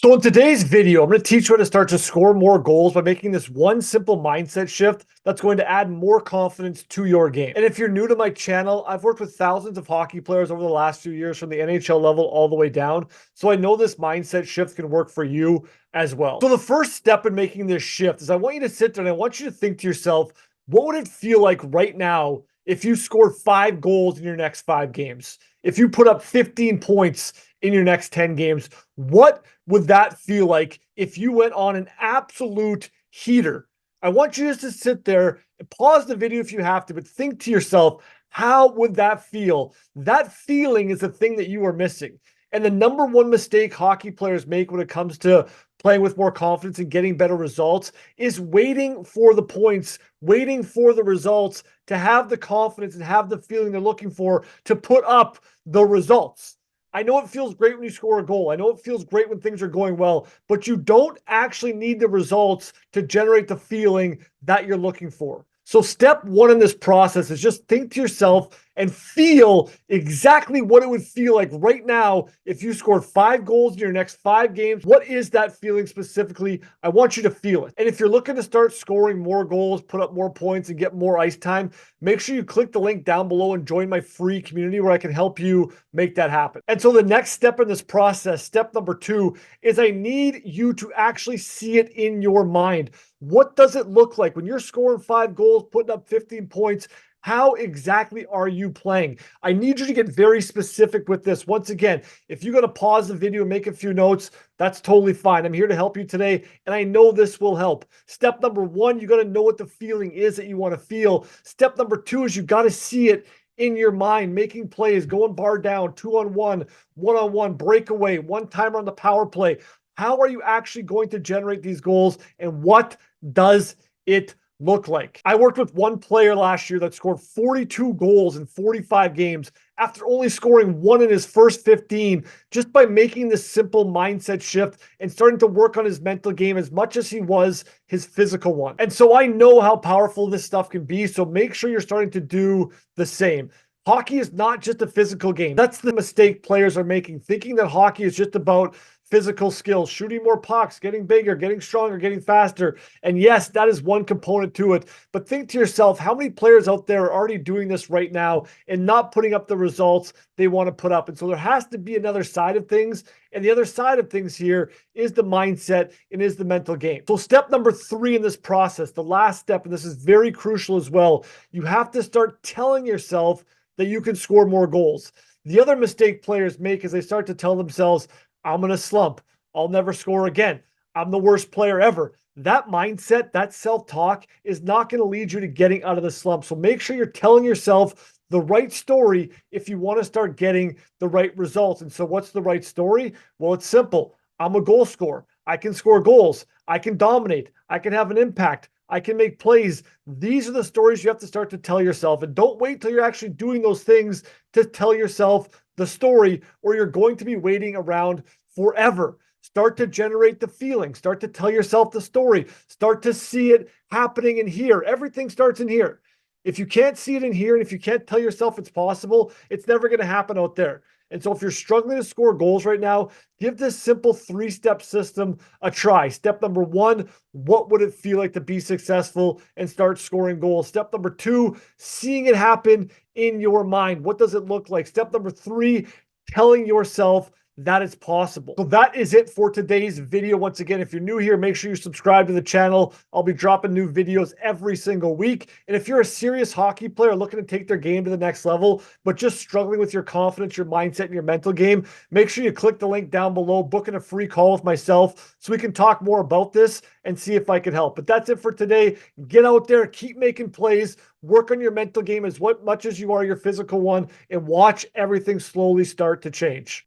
So in today's video, I'm going to teach you how to start to score more goals by making this one simple mindset shift that's going to add more confidence to your game. And if you're new to my channel, I've worked with thousands of hockey players over the last few years from the NHL level all the way down. So I know this mindset shift can work for you as well. So the first step in making this shift is I want you to sit there and I want you to think to yourself, what would it feel like right now if you scored 5 goals in your next 5 games? If you put up 15 points in your next 10 games, what would that feel like if you went on an absolute heater? I want you just to sit there and pause the video if you have to, but think to yourself, how would that feel? That feeling is the thing that you are missing. And the number one mistake hockey players make when it comes to playing with more confidence and getting better results is waiting for the points, waiting for the results to have the confidence and have the feeling they're looking for to put up the results. I know it feels great when you score a goal. I know it feels great when things are going well, but you don't actually need the results to generate the feeling that you're looking for. So step one in this process is just think to yourself and feel exactly what it would feel like right now if you scored 5 goals in your next 5 games. What is that feeling specifically? I want you to feel it. And if you're looking to start scoring more goals, put up more points, and get more ice time, make sure you click the link down below and join my free community where I can help you make that happen. And so the next step in this process, step number 2, is I need you to actually see it in your mind. What does it look like when you're scoring 5 goals, putting up 15 points? How exactly are you playing? I need you to get very specific with this. Once again, if you got to pause the video and make a few notes, that's totally fine. I'm here to help you today, and I know this will help. Step number 1, you got to know what the feeling is that you want to feel. Step number 2 is you got to see it in your mind, making plays, going bar down, 2-on-1, 1-on-1, breakaway, one-timer on the power play. How are you actually going to generate these goals, and what does it look like? I worked with one player last year that scored 42 goals in 45 games after only scoring 1 in his first 15, just by making this simple mindset shift and starting to work on his mental game as much as he was his physical one. And so I know how powerful this stuff can be, so make sure you're starting to do the same. Hockey is not just a physical game. That's the mistake players are making, thinking that hockey is just about physical skills, shooting more pucks, getting bigger, getting stronger, getting faster. And yes, that is one component to it. But think to yourself, how many players out there are already doing this right now and not putting up the results they want to put up? And so there has to be another side of things. And the other side of things here is the mindset and is the mental game. So step number 3 in this process, the last step, and this is very crucial as well, you have to start telling yourself that you can score more goals. The other mistake players make is they start to tell themselves, I'm going to slump. I'll never score again. I'm the worst player ever. That mindset, that self-talk is not going to lead you to getting out of the slump. So make sure you're telling yourself the right story if you want to start getting the right results. And so what's the right story? Well, it's simple. I'm a goal scorer. I can score goals. I can dominate. I can have an impact. I can make plays. These are the stories you have to start to tell yourself. And don't wait till you're actually doing those things to tell yourself the story, or you're going to be waiting around forever. Start to generate the feeling. Start to tell yourself the story. Start to see it happening in here. Everything starts in here. If you can't see it in here, and if you can't tell yourself it's possible, it's never going to happen out there. And so if you're struggling to score goals right now, give this simple 3-step system a try. Step number 1, what would it feel like to be successful and start scoring goals? Step number 2, seeing it happen in your mind. What does it look like? Step number 3, telling yourself that it's possible. So that is it for today's video. Once again, if you're new here, make sure you subscribe to the channel. I'll be dropping new videos every single week. And if you're a serious hockey player looking to take their game to the next level, but just struggling with your confidence, your mindset, and your mental game, make sure you click the link down below, booking a free call with myself so we can talk more about this and see if I can help. But that's it for today. Get out there, keep making plays, work on your mental game as much as you are your physical one, and watch everything slowly start to change.